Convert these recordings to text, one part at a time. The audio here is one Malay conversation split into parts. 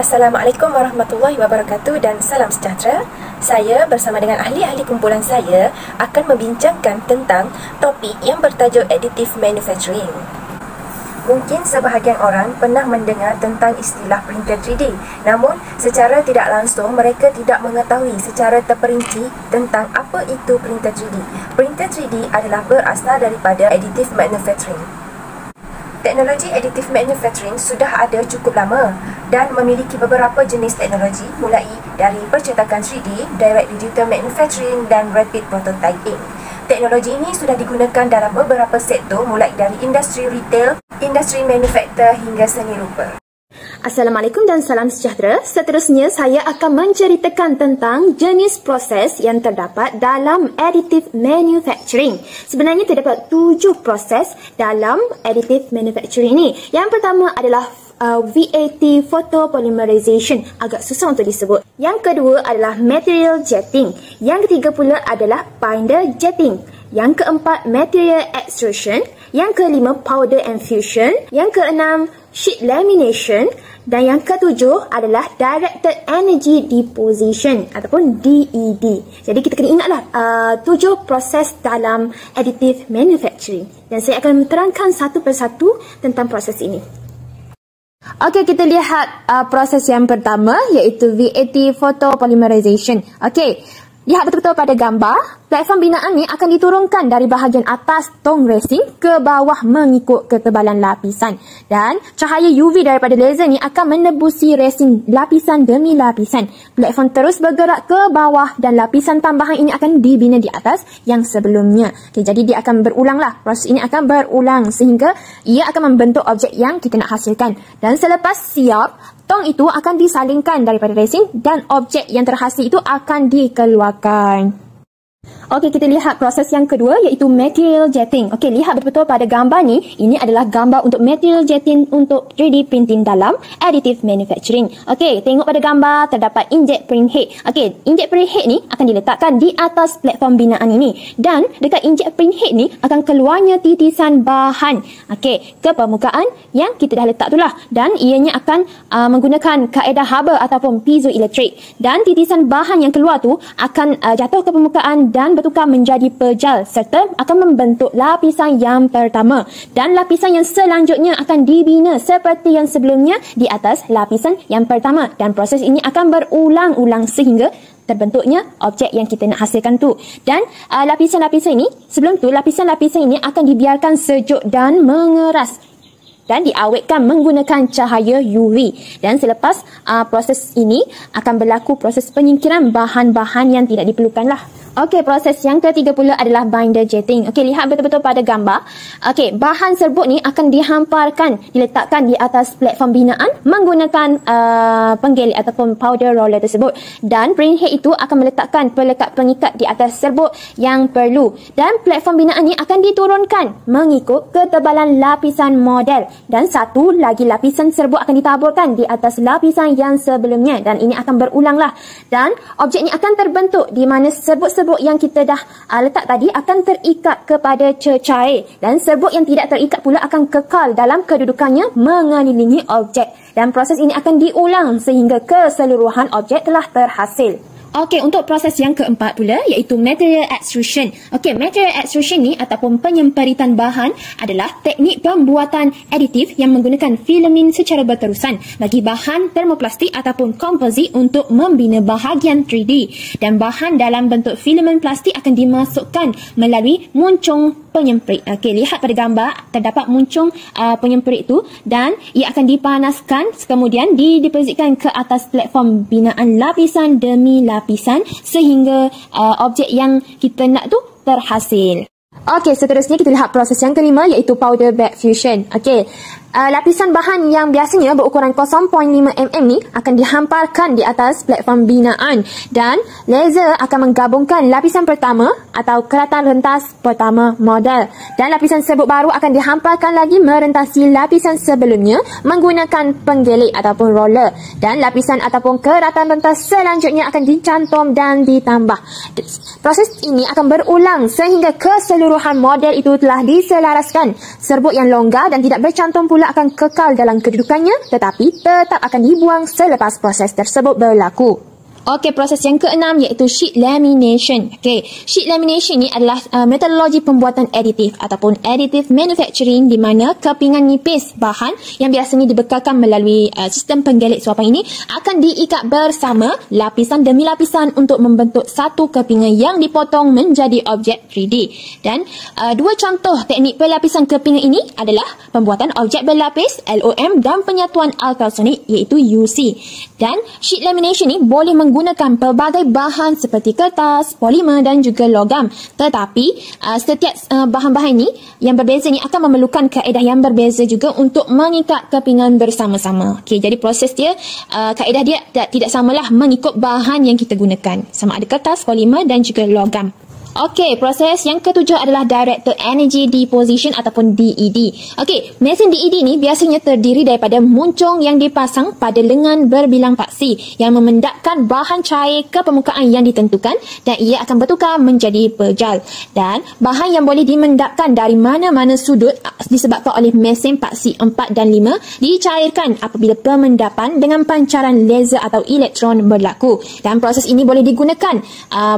Assalamualaikum warahmatullahi wabarakatuh dan salam sejahtera. Saya bersama dengan ahli-ahli kumpulan saya akan membincangkan tentang topik yang bertajuk additive manufacturing. Mungkin sebahagian orang pernah mendengar tentang istilah printer 3D, namun secara tidak langsung mereka tidak mengetahui secara terperinci tentang apa itu printer 3D. Printer 3D adalah berasal daripada additive manufacturing. Teknologi additive manufacturing sudah ada cukup lama dan memiliki beberapa jenis teknologi mulai dari percetakan 3D, direct digital manufacturing dan rapid prototyping. Teknologi ini sudah digunakan dalam beberapa sektor mulai dari industri retail, industri manufaktur hingga seni rupa. Assalamualaikum dan salam sejahtera. Seterusnya saya akan menceritakan tentang jenis proses yang terdapat dalam additive manufacturing. Sebenarnya terdapat 7 proses dalam additive manufacturing ini. Yang pertama adalah VAT photopolymerization, agak susah untuk disebut. Yang kedua adalah material jetting. Yang ketiga pula adalah binder jetting. Yang keempat material extrusion. Yang kelima powder and fusion. Yang keenam sheet lamination. Dan yang ketujuh adalah directed energy deposition ataupun DED. Jadi kita kena ingatlah 7 proses dalam additive manufacturing. Dan saya akan menerangkan satu persatu tentang proses ini. Okey, kita lihat proses yang pertama iaitu VAT photopolymerization. Okey, lihat betul-betul pada gambar. Platform binaan ni akan diturunkan dari bahagian atas tong resin ke bawah mengikut ketebalan lapisan. Dan cahaya UV daripada laser ni akan menebusi resin lapisan demi lapisan. Platform terus bergerak ke bawah dan lapisan tambahan ini akan dibina di atas yang sebelumnya. Okay, jadi dia akan berulang lah. Proses ini akan berulang sehingga ia akan membentuk objek yang kita nak hasilkan. Dan selepas siap, tong itu akan disalingkan daripada resin dan objek yang terhasil itu akan dikeluarkan. Okey, kita lihat proses yang kedua iaitu material jetting. Okey, lihat betul-betul pada gambar ni. Ini adalah gambar untuk material jetting untuk 3D printing dalam additive manufacturing. Okey, tengok pada gambar terdapat injet print head. Okey, injet print head ni akan diletakkan di atas platform binaan ini. Dan dekat injet print head ni akan keluarnya titisan bahan ke permukaan yang kita dah letak tu lah. Dan ianya akan menggunakan kaedah Haber ataupun piezoelectric. Dan titisan bahan yang keluar tu akan jatuh ke permukaan dan bertukar menjadi pejal serta akan membentuk lapisan yang pertama. Dan lapisan yang selanjutnya akan dibina seperti yang sebelumnya di atas lapisan yang pertama. Dan proses ini akan berulang-ulang sehingga terbentuknya objek yang kita nak hasilkan tu. Dan lapisan-lapisan ini, sebelum tu lapisan-lapisan ini akan dibiarkan sejuk dan mengeras dan diawetkan menggunakan cahaya UV. Dan selepas proses ini akan berlaku proses penyingkiran bahan-bahan yang tidak diperlukan lah. Okey, proses yang ketiga pula adalah binder jetting. Okey, lihat betul-betul pada gambar. Okey, bahan serbuk ni akan dihamparkan, diletakkan di atas platform binaan menggunakan penggelik ataupun powder roller tersebut. Dan print head itu akan meletakkan pelekat pengikat di atas serbuk yang perlu. Dan platform binaan ni akan diturunkan mengikut ketebalan lapisan model. Dan satu lagi lapisan serbuk akan ditaburkan di atas lapisan yang sebelumnya. Dan ini akan berulang lah. Dan objek ni akan terbentuk di mana serbuk-serbuk yang kita dah letak tadi akan terikat kepada cecair. Dan serbuk yang tidak terikat pula akan kekal dalam kedudukannya mengelilingi objek. Dan proses ini akan diulang sehingga keseluruhan objek telah terhasil. Okey, untuk proses yang keempat pula iaitu material extrusion. Okey, material extrusion ni ataupun penyemperitan bahan adalah teknik pembuatan aditif yang menggunakan filamen secara berterusan bagi bahan termoplastik ataupun komposit untuk membina bahagian 3D. Dan bahan dalam bentuk filamen plastik akan dimasukkan melalui muncung penyemperit. Okey, lihat pada gambar terdapat muncung penyemperit itu dan ia akan dipanaskan kemudian didepositkan ke atas platform binaan lapisan demi lapisan sehingga objek yang kita nak tu terhasil. Okey, seterusnya kita lihat proses yang kelima iaitu powder bed fusion. Okey, lapisan bahan yang biasanya berukuran 0.5 mm ni akan dihamparkan di atas platform binaan dan laser akan menggabungkan lapisan pertama atau keratan rentas pertama model. Dan lapisan serbuk baru akan dihamparkan lagi merentasi lapisan sebelumnya menggunakan penggelik ataupun roller. Dan lapisan ataupun keratan rentas selanjutnya akan dicantum dan ditambah. Proses ini akan berulang sehingga keseluruhan model itu telah diselaraskan. Serbuk yang longgar dan tidak bercantum pula semula akan kekal dalam kedudukannya tetapi tetap akan dibuang selepas proses tersebut berlaku. Okey, proses yang keenam iaitu sheet lamination. Okey, sheet lamination ni adalah metodologi pembuatan aditif ataupun additive manufacturing di mana kepingan nipis bahan yang biasanya dibekalkan melalui sistem penggelik suapan ini akan diikat bersama lapisan demi lapisan untuk membentuk satu kepingan yang dipotong menjadi objek 3D. Dan dua contoh teknik pelapisan kepingan ini adalah pembuatan objek berlapis LOM dan penyatuan ultrasonik iaitu UC. Dan sheet lamination ni boleh menggunakan pelbagai bahan seperti kertas, polimer dan juga logam. Tetapi setiap bahan-bahan ini yang berbeza ni akan memerlukan kaedah yang berbeza juga untuk mengikat kepingan bersama-sama. Okey, jadi proses dia, kaedah dia tidak samalah mengikut bahan yang kita gunakan. Sama ada kertas, polimer dan juga logam. Okey, proses yang ketujuh adalah Directed Energy Deposition ataupun DED. Okey, mesin DED ni biasanya terdiri daripada muncung yang dipasang pada lengan berbilang paksi yang memendapkan bahan cair ke permukaan yang ditentukan dan ia akan bertukar menjadi pejal. Dan bahan yang boleh dimendapkan dari mana-mana sudut disebabkan oleh mesin paksi 4 dan 5 dicairkan apabila pemendapan dengan pancaran laser atau elektron berlaku. Dan proses ini boleh digunakan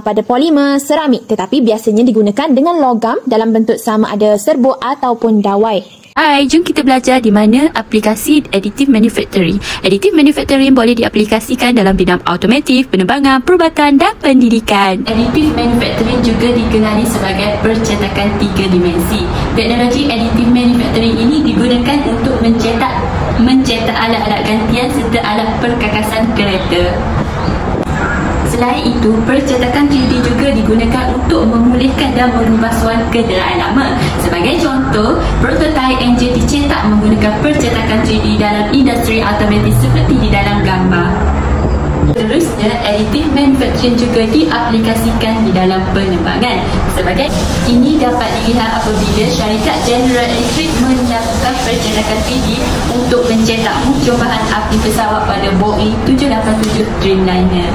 pada polimer, seramik tetapi biasanya digunakan dengan logam dalam bentuk sama ada serbuk ataupun dawai. Hai, jom kita belajar di mana aplikasi additive manufacturing. Additive manufacturing boleh diaplikasikan dalam bidang automotif, penerbangan, perubatan dan pendidikan. Additive manufacturing juga dikenali sebagai percetakan 3 dimensi. Teknologi additive manufacturing ini digunakan untuk mencetak alat-alat gantian serta alat perkakasan kereta. Selain itu, percetakan 3D juga digunakan untuk memulihkan dan merubah suara kenderaan lama. Sebagai contoh, prototype enjin dicetak menggunakan percetakan 3D dalam industri automotif seperti di dalam gambar. Seterusnya, additive manufacturing juga diaplikasikan di dalam penerbangan. Sebagai ini dapat dilihat apabila syarikat General Electric menyiapkan percetakan 3D untuk mencetak muncul bahan api pesawat pada Boeing 787 Dreamliner.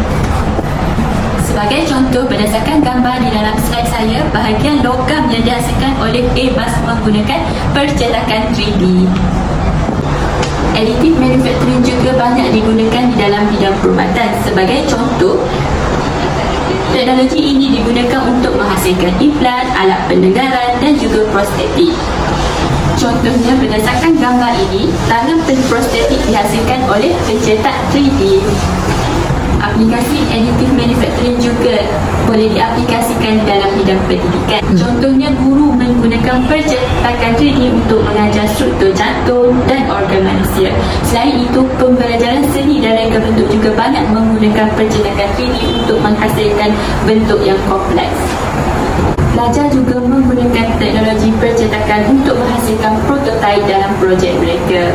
Sebagai contoh, berdasarkan gambar di dalam slide saya, bahagian logam yang dihasilkan oleh Airbus menggunakan percetakan 3D. Additive manufacturing juga banyak digunakan di dalam bidang perubatan. Sebagai contoh, teknologi ini digunakan untuk menghasilkan implan, alat pendengaran dan juga prostetik. Contohnya, berdasarkan gambar ini, tangan prostetik dihasilkan oleh pencetak 3D. Aplikasi additive manufacturing juga boleh diaplikasikan dalam bidang pendidikan. Contohnya, guru menggunakan percetakan 3D untuk mengajar struktur jantung dan organ manusia. Selain itu, pembelajaran seni dan reka bentuk juga banyak menggunakan percetakan 3D untuk menghasilkan bentuk yang kompleks. Pelajar juga menggunakan teknologi percetakan untuk menghasilkan prototipe dalam projek mereka.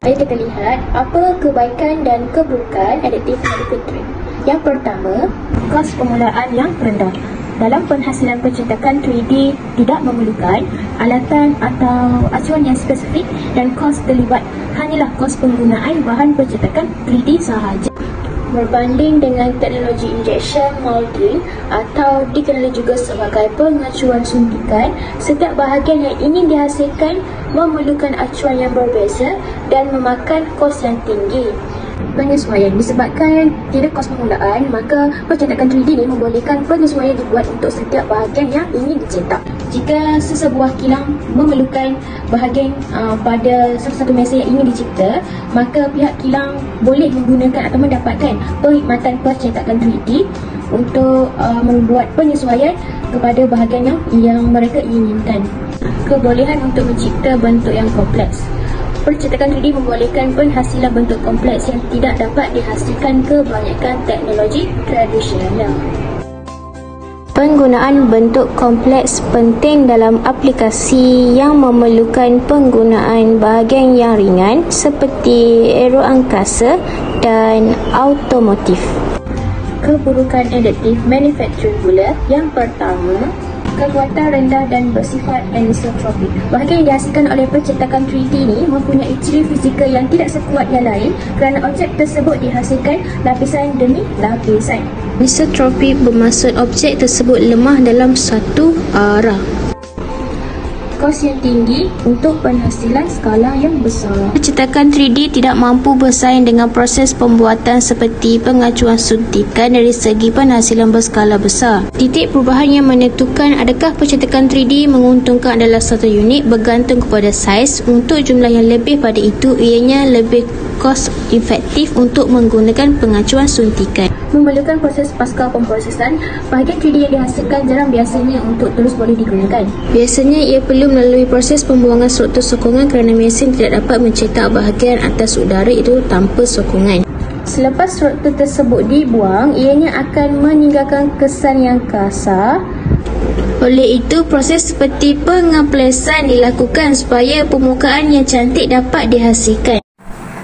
Mari kita lihat apa kebaikan dan keburukan additive manufacturing. Yang pertama, kos permulaan yang rendah. Dalam penghasilan percetakan 3D tidak memerlukan alatan atau acuan yang spesifik dan kos terlibat hanyalah kos penggunaan bahan percetakan 3D sahaja. Berbanding dengan teknologi injection molding atau dikenali juga sebagai pengacuan suntikan, setiap bahagian yang ingin dihasilkan memerlukan acuan yang berbeza dan memakan kos yang tinggi. Penyesuaian disebabkan tidak kos permulaan, maka percetakan 3D ini membolehkan penyesuaian dibuat untuk setiap bahagian yang ingin dicetak. Jika sesebuah kilang memerlukan bahagian pada satu mesin yang ingin dicipta, maka pihak kilang boleh menggunakan atau mendapatkan perkhidmatan percetakan 3D untuk membuat penyesuaian kepada bahagian yang mereka inginkan. Kebolehan untuk mencipta bentuk yang kompleks. Percetakan 3D membolehkan penghasilan bentuk kompleks yang tidak dapat dihasilkan kebanyakan teknologi tradisional. Penggunaan bentuk kompleks penting dalam aplikasi yang memerlukan penggunaan bahagian yang ringan seperti aeroangkasa dan automotif. Keburukan additive manufacturing pula. Yang pertama, kekuatan rendah dan bersifat anisotropik. Bahagian yang dihasilkan oleh percetakan 3D ini mempunyai ciri fizikal yang tidak sekuat yang lain kerana objek tersebut dihasilkan lapisan demi lapisan. Anisotropik bermaksud objek tersebut lemah dalam satu arah. kos yang tinggi untuk penghasilan skala yang besar. Percetakan 3D tidak mampu bersaing dengan proses pembuatan seperti pengacuan suntikan dari segi penghasilan berskala besar. Titik perubahan yang menentukan adakah percetakan 3D menguntungkan adalah satu unit bergantung kepada saiz. Untuk jumlah yang lebih pada itu, ianya lebih kos efektif untuk menggunakan pengacuan suntikan. Memerlukan proses pasca pemprosesan, bahagian 3D yang dihasilkan jarang biasanya untuk terus boleh digunakan. Biasanya ia perlu melalui proses pembuangan struktur sokongan kerana mesin tidak dapat mencetak bahagian atas udara itu tanpa sokongan. Selepas struktur tersebut dibuang, ianya akan meninggalkan kesan yang kasar. Oleh itu, proses seperti pengemplesan dilakukan supaya permukaan yang cantik dapat dihasilkan.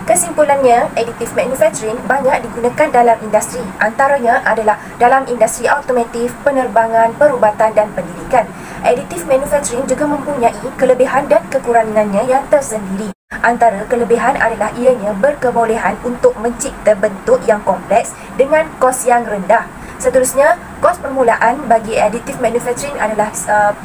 Kesimpulannya, additive manufacturing banyak digunakan dalam industri. Antaranya adalah dalam industri automotif, penerbangan, perubatan dan pendidikan. Additive manufacturing juga mempunyai kelebihan dan kekurangannya yang tersendiri. Antara kelebihan adalah ianya berkebolehan untuk mencipta bentuk yang kompleks dengan kos yang rendah. Seterusnya, kos permulaan bagi additive manufacturing adalah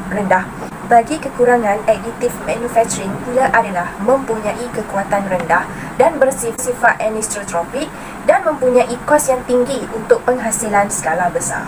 rendah. Bagi kekurangan, additive manufacturing pula adalah mempunyai kekuatan rendah dan bersifat anisotropik dan mempunyai kos yang tinggi untuk penghasilan skala besar.